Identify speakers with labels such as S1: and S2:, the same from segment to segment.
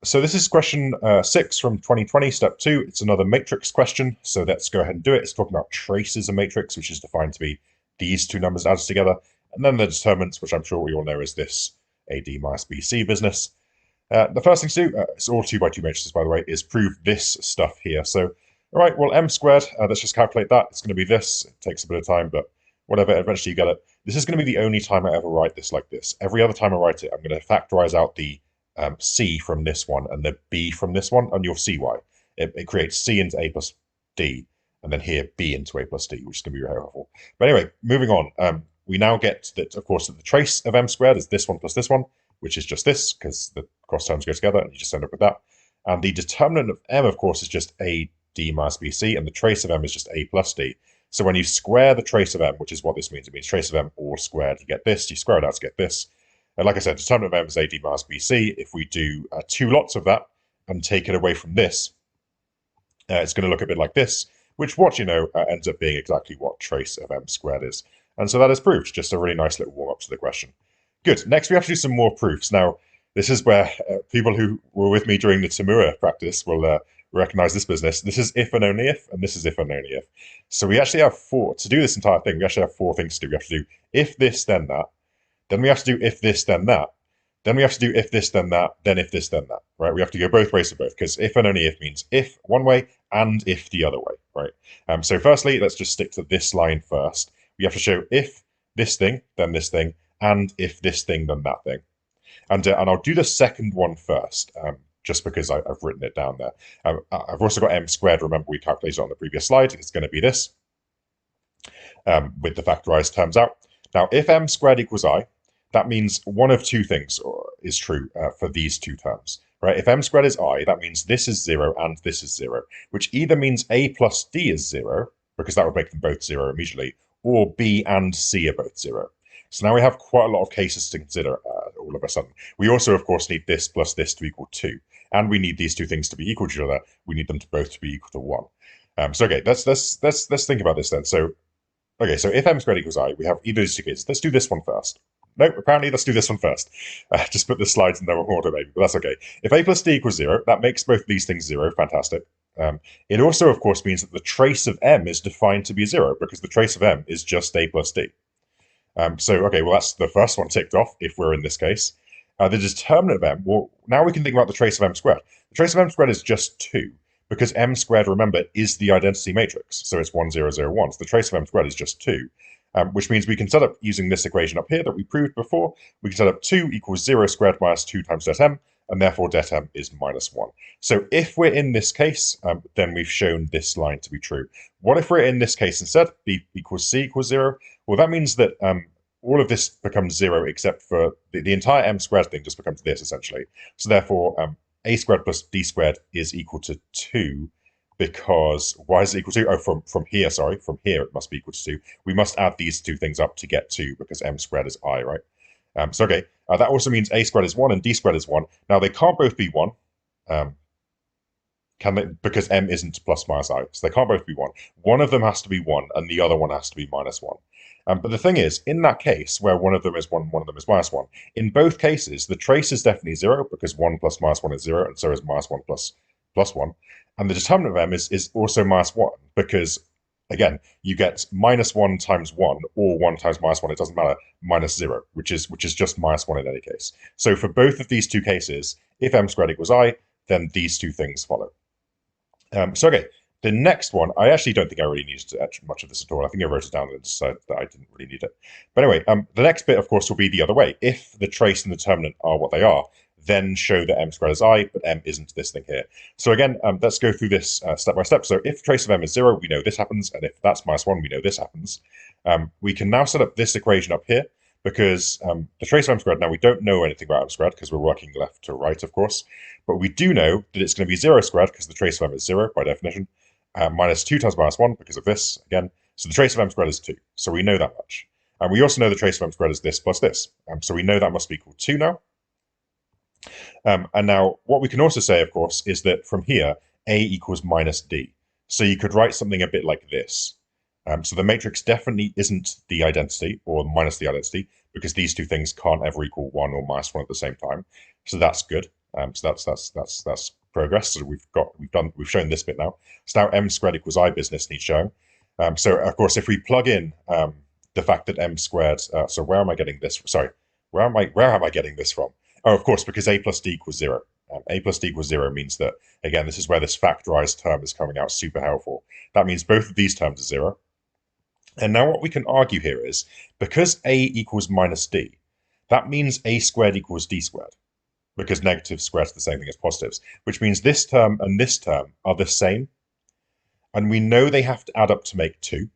S1: So this is question 6 from 2020, step 2. It's another matrix question, so let's go ahead and do it. It's talking about traces of matrix, which is defined to be these two numbers added together, and then the determinants, which I'm sure we all know is this AD minus BC business. The first thing to do, it's all 2 by 2 matrices, by the way, is prove this stuff here. So, all right, well, m squared, let's just calculate that. It's going to be this. It takes a bit of time, but whatever, eventually you get it. This is going to be the only time I ever write this like this. Every other time I write it, I'm going to factorize out the C from this one and the B from this one, and you'll see why. It creates C into A plus D, and then here B into A plus D, which is going to be very helpful. But anyway, moving on. We now get that, of course, that the trace of m squared is this one plus this one, which is just this, because the cross terms go together, and you just end up with that. And the determinant of m, of course, is just AD minus BC, and the trace of m is just A plus D. So when you square the trace of m, which is what this means, it means trace of m all squared, you get this, you square it out to get this. And like I said, determinant of m is AD minus BC. If we do 2 lots of that and take it away from this, it's going to look a bit like this, which, what you know, ends up being exactly what trace of m squared is. And so that is proved. Just a really nice little warm-up to the question. Good. Next, we have to do some more proofs. Now, this is where people who were with me during the Tamura practice will recognize this business. This is if and only if, and this is if and only if. So we actually have 4. To do this entire thing, we actually have 4 things to do. We have to do if this, then that. Then we have to do if this, then that. Then we have to do if this, then that. Then if this, then that. Right? We have to go both ways for both, because if and only if means if one way and if the other way. Right? So firstly, let's just stick to this line first. We have to show if this thing, then this thing, and if this thing, then that thing. And I'll do the second one first, just because I've written it down there. I've also got m squared. Remember, we calculated it on the previous slide. It's going to be this, with the factorized terms out. Now, if m squared equals I, that means one of 2 things is true for these 2 terms. Right? If m squared is I, that means this is 0 and this is 0, which either means a plus d is 0, because that would make them both 0 immediately, or b and c are both 0. So now we have quite a lot of cases to consider all of a sudden. We also, of course, need this plus this to equal 2. And we need these 2 things to be equal to each other. We need them to both to be equal to 1. So, okay, let's think about this then. So, okay, so if m squared equals I, we have either of these 2 cases. Let's do this one first. Nope, apparently let's do this one first. Just put the slides in the wrong order, maybe, but that's okay. If a plus d equals 0, that makes both these things 0. Fantastic. It also, of course, means that the trace of m is defined to be 0, because the trace of m is just a plus d. So, okay, well, that's the first one ticked off, if we're in this case. The determinant of m, well, now we can think about the trace of m squared. The trace of m squared is just 2, because m squared, remember, is the identity matrix. So it's 1, 0, 0, 1. So the trace of m squared is just 2. Which means we can set up, using this equation up here that we proved before, we can set up 2 equals 0 squared minus 2 times det m, and therefore det m is minus 1. So if we're in this case, then we've shown this line to be true. What if we're in this case instead, b equals c equals 0? Well, that means that all of this becomes 0 except for the entire m squared thing just becomes this, essentially. So therefore, a squared plus d squared is equal to 2, because why is it equal to? Oh, from here, sorry, from here it must be equal to 2. We must add these 2 things up to get 2, because m squared is I, right? So, okay, that also means a squared is 1 and d squared is 1. Now, they can't both be 1, can they? Because m isn't plus minus I, so they can't both be 1. One of them has to be 1, and the other one has to be minus 1. But the thing is, in that case, where one of them is 1, one of them is minus 1, in both cases, the trace is definitely 0, because 1 plus minus 1 is 0, and so is minus 1 plus 1. And the determinant of m is also minus 1, because, again, you get minus 1 times 1, or 1 times minus 1, it doesn't matter, minus 0, which is just minus 1 in any case. So for both of these 2 cases, if m squared equals I, then these 2 things follow. So, okay, the next one, I actually don't think I really needed much of this at all. I think I wrote it down and decided that I didn't really need it. But anyway, the next bit, of course, will be the other way. If the trace and the determinant are what they are, then show that m squared is I, but m isn't this thing here. So again, let's go through this step by step. So if the trace of m is 0, we know this happens, and if that's minus 1, we know this happens. We can now set up this equation up here, because the trace of m squared, now we don't know anything about m squared, because we're working left to right, of course, but we do know that it's going to be 0 squared, because the trace of m is 0, by definition, minus 2 times minus 1, because of this, again. So the trace of m squared is 2, so we know that much. And we also know the trace of m squared is this plus this, so we know that must be equal to 2 now. And now what we can also say, of course, is that from here, A equals minus D. So you could write something a bit like this. So the matrix definitely isn't the identity, or minus the identity, because these 2 things can't ever equal 1 or minus 1 at the same time. So that's good. So that's progress. So we've shown this bit now. So now m squared equals I business needs showing. So of course, if we plug in the fact that m squared, so where am I getting this? Sorry, where am I getting this from? Oh, of course, because a plus d equals 0. A plus d equals 0 means that, again, this is where this factorized term is coming out super helpful. That means both of these terms are 0. And now what we can argue here is, because a equals minus d, that means a squared equals d squared, because negative squares are the same thing as positives, which means this term and this term are the same. And we know they have to add up to make 2.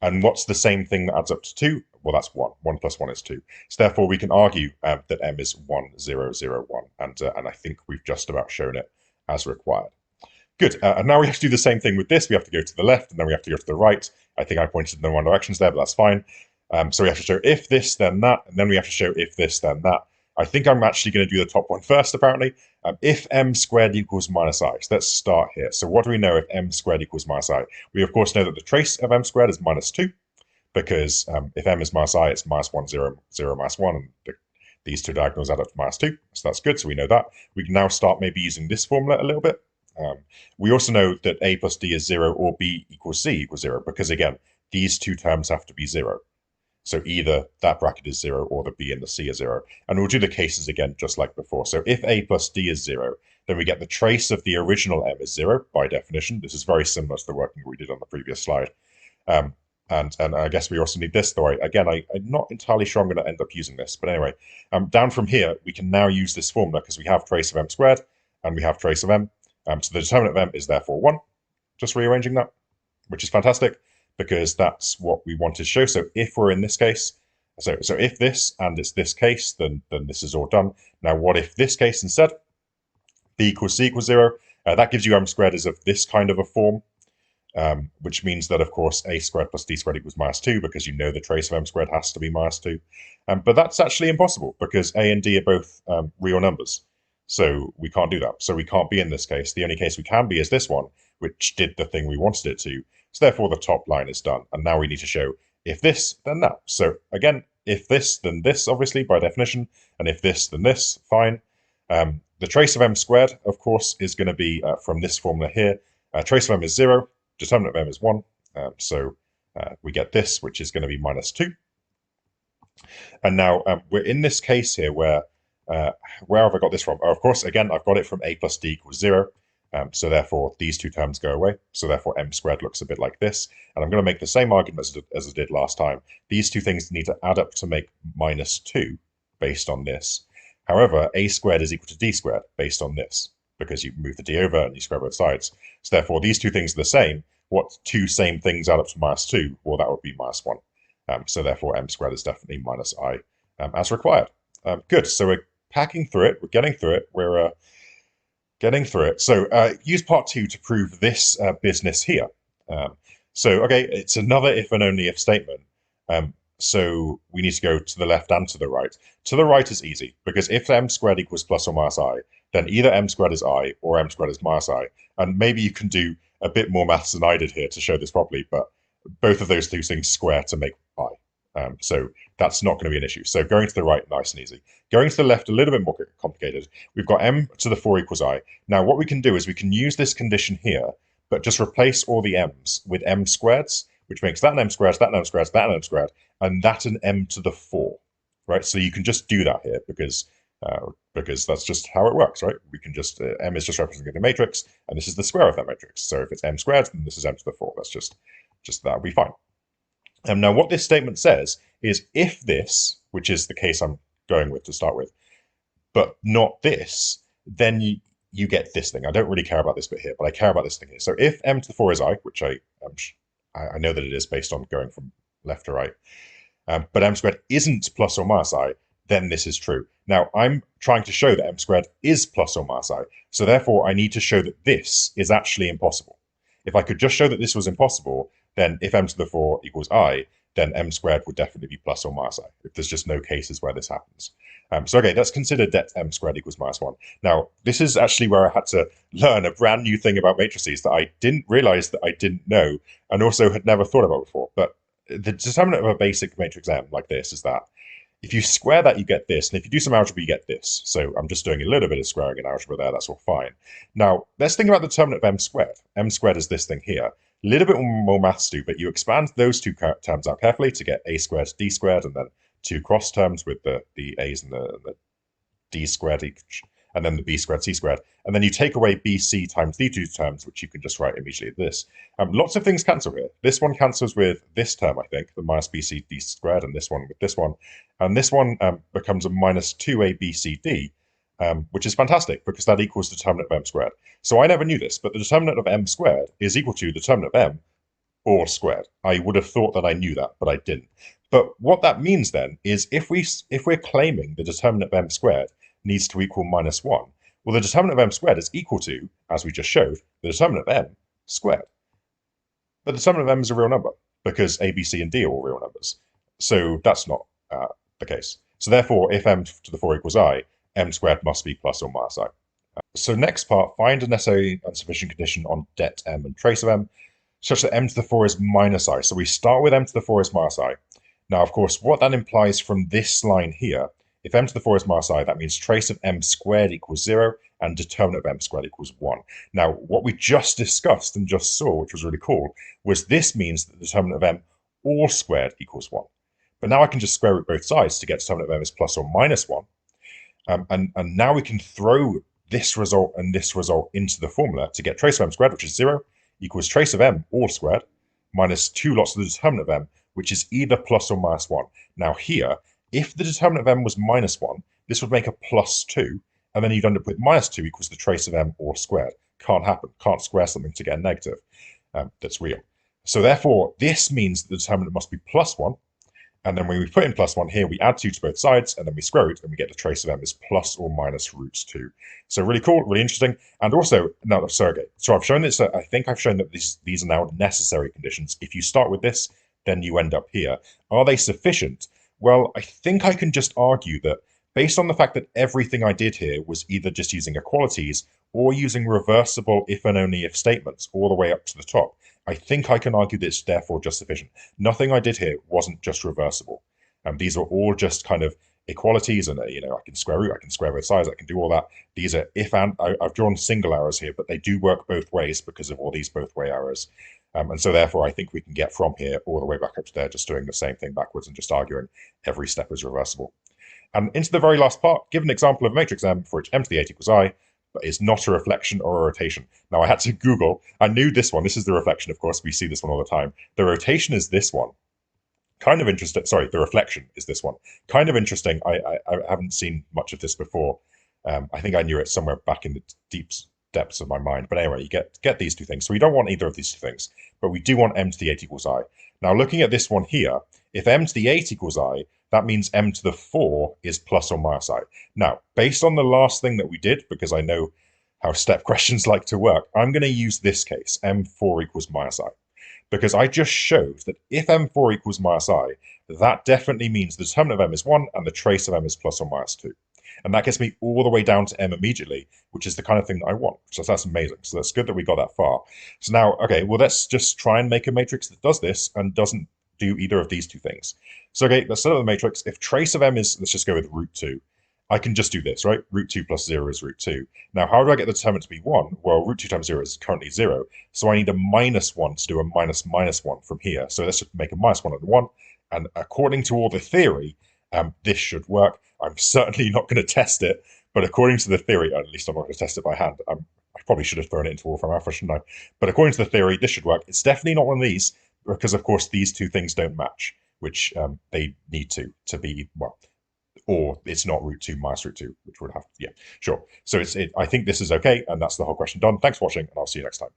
S1: And what's the same thing that adds up to 2? Well, that's 1. 1 plus 1 is 2. So therefore, we can argue that m is 1, 0, 0, 1. And I think we've just about shown it as required. Good. And now we have to do the same thing with this. We have to go to the left, and then we have to go to the right. I think I pointed in the wrong directions there, but that's fine. So we have to show if this, then that, and then we have to show if this, then that. I think I'm actually going to do the top one first, apparently. If m squared equals minus I. So let's start here. So what do we know if m squared equals minus I? We, of course, know that the trace of m squared is minus 2, because if m is minus I, it's minus 1, 0, 0, minus 1, and these two diagonals add up to minus 2. So that's good. So we know that. We can now start maybe using this formula a little bit. We also know that a plus d is 0 or b equals c equals 0, because, again, these two terms have to be 0. So either that bracket is 0 or the b and the c are 0. And we'll do the cases again just like before. So if a plus d is 0, then we get the trace of the original m is 0 by definition. This is very similar to the working we did on the previous slide. And I guess we also need this, though I'm not entirely sure I'm going to end up using this. But anyway, down from here, we can now use this formula because we have trace of m squared and we have trace of m. So the determinant of m is therefore 1. Just rearranging that, which is fantastic, because that's what we want to show. So if we're in this case, so if this and it's this case, then this is all done. Now, what if this case instead? B equals c equals 0. That gives you m squared as of this kind of a form, which means that, of course, a squared plus d squared equals minus 2, because you know the trace of m squared has to be minus 2. But that's actually impossible, because a and d are both real numbers. So we can't do that. So we can't be in this case. The only case we can be is this one, which did the thing we wanted it to. So therefore, the top line is done. And now we need to show if this, then that. So again, if this, then this, obviously, by definition. And if this, then this, fine. The trace of m squared, of course, is going to be from this formula here. Trace of m is 0. Determinant of m is 1. So we get this, which is going to be minus 2. And now we're in this case here where have I got this from? Oh, of course, again, I've got it from a plus d equals 0. So therefore, these two terms go away. So therefore, m squared looks a bit like this. And I'm going to make the same argument as I did last time. These two things need to add up to make minus 2 based on this. However, a squared is equal to d squared based on this, because you move the d over and you square both sides. So therefore, these two things are the same. What two same things add up to minus 2? Well, that would be minus 1. So therefore, m squared is definitely minus I as required. Good. So we're packing through it. We're getting through it. We're getting through it. So use part 2 to prove this business here. So, okay, it's another if and only if statement. So we need to go to the left and to the right. To the right is easy, because if m squared equals plus or minus I, then either m squared is I or m squared is minus I. And maybe you can do a bit more maths than I did here to show this properly, but both of those two things square to make I. So that's not going to be an issue. So going to the right, nice and easy. Going to the left, a little bit more complicated. We've got m to the 4 equals I. Now, what we can do is we can use this condition here, but just replace all the m's with m squareds, which makes that an m squared, that an m squared, that an m squared, and that an m to the 4, right? So you can just do that here because that's just how it works, right? We can just, m is just representing the matrix, and this is the square of that matrix. So if it's m squared, then this is m to the 4. That's just that'll be fine. Now, what this statement says is if this, which is the case I'm going with to start with, but not this, then you get this thing. I don't really care about this bit here, but I care about this thing here. So if m to the 4 is I, which I know that it is based on going from left to right, but m squared isn't plus or minus I, then this is true. Now, I'm trying to show that m squared is plus or minus I, so therefore I need to show that this is actually impossible. If I could just show that this was impossible, then if m to the 4 equals I, then m squared would definitely be plus or minus I, if there's just no cases where this happens. So okay, let's consider that m squared equals minus 1. Now, this is actually where I had to learn a brand new thing about matrices that I didn't realize that I didn't know, and also had never thought about before. But the determinant of a basic matrix M like this is that If you square that, you get this. And if you do some algebra, you get this. So I'm just doing a little bit of squaring in algebra there. That's all fine. Now, let's think about the determinant of m squared. M squared is this thing here. A little bit more maths to do, but you expand those two terms out carefully to get a squared d squared, and then two cross terms with the a's and the d squared each, and then the b squared c squared. And then you take away bc times the two terms, which you can just write immediately as this. Lots of things cancel here. This one cancels with this term, I think, the minus bc d squared, and this one with this one. And this one becomes a minus 2abcd, which is fantastic because that equals the determinant of m squared. So I never knew this, but the determinant of m squared is equal to the determinant of m all squared. I would have thought that I knew that, but I didn't. But what that means then is if we're claiming the determinant of m squared needs to equal minus 1, well, the determinant of m squared is equal to, as we just showed, the determinant of m squared. But the determinant of m is a real number because a, b, c, and d are all real numbers. So that's not the case. So therefore, if m to the 4 equals I, m squared must be plus or minus I. So next part, find a necessary and sufficient condition on det m and trace of m, such that m to the 4 is minus I. So we start with m to the 4 is minus I. Now, of course, what that implies from this line here, if m to the 4 is minus I, that means trace of m squared equals 0 and determinant of m squared equals 1. Now, what we just discussed and just saw, which was really cool, was this means that the determinant of m all squared equals 1. But now I can just square root both sides to get determinant of m is plus or minus 1. And now we can throw this result and this result into the formula to get trace of m squared, which is 0, equals trace of m all squared, minus 2 lots of the determinant of m, which is either plus or minus 1. Now here, if the determinant of m was minus 1, this would make a plus 2, and then you'd end up with minus 2 equals the trace of m all squared. Can't happen. Can't square something to get a negative. That's real. So therefore, this means that the determinant must be plus 1, and then when we put in plus 1 here, we add 2 to both sides, and then we square it, and we get the trace of m is plus or minus root 2. So really cool, really interesting. And also, no, sorry, okay. So I've shown this, I think I've shown that these are now necessary conditions. If you start with this, then you end up here. Are they sufficient? Well, I think I can just argue that based on the fact that everything I did here was either just using equalities or using reversible if and only if statements all the way up to the top, I think I can argue that it's therefore just sufficient. Nothing I did here wasn't just reversible. These are all just kind of equalities, and I can square root, I can square both sides, I can do all that. These are if and. I've drawn single arrows here, but they do work both ways because of all these both way arrows. And so therefore, I think we can get from here all the way back up to there, just doing the same thing backwards and just arguing every step is reversible. And into the very last part, give an example of a matrix M for which m to the 8 equals I, but is not a reflection or a rotation. Now I had to Google, I knew this one, this is the reflection, of course, we see this one all the time. The rotation is this one. Kind of interesting, sorry, the reflection is this one. Kind of interesting, I haven't seen much of this before. I think I knew it somewhere back in the deep depths of my mind. But anyway, you get these two things. So we don't want either of these two things, but we do want m to the 8 equals I. Now looking at this one here, if m to the 8 equals I, that means m to the 4 is plus or minus I. Now, based on the last thing that we did, because I know how step questions like to work, I'm going to use this case, m4 equals minus I. Because I just showed that if m4 equals minus I, that definitely means the determinant of m is 1 and the trace of m is plus or minus 2. And that gets me all the way down to m immediately, which is the kind of thing that I want. So that's amazing. So that's good that we got that far. So now, okay, well, let's just try and make a matrix that does this and doesn't do either of these two things. So, okay, let's set up the matrix. If trace of m is, let's just go with root 2. I can just do this, right? Root 2 plus 0 is root 2. Now, how do I get the determinant to be 1? Well, root 2 times 0 is currently 0. So I need a minus 1 to do a minus minus 1 from here. So let's just make a minus 1 and 1. And according to all the theory, this should work. I'm certainly not going to test it, but according to the theory, at least I'm not going to test it by hand. I probably should have thrown it into Wolfram Alpha, shouldn't I? But according to the theory, this should work. It's definitely not one of these, because of course these two things don't match, which they need to be, well, or it's not root 2 minus root 2, which would have, yeah, sure. So I think this is okay, and that's the whole question done. Thanks for watching, and I'll see you next time.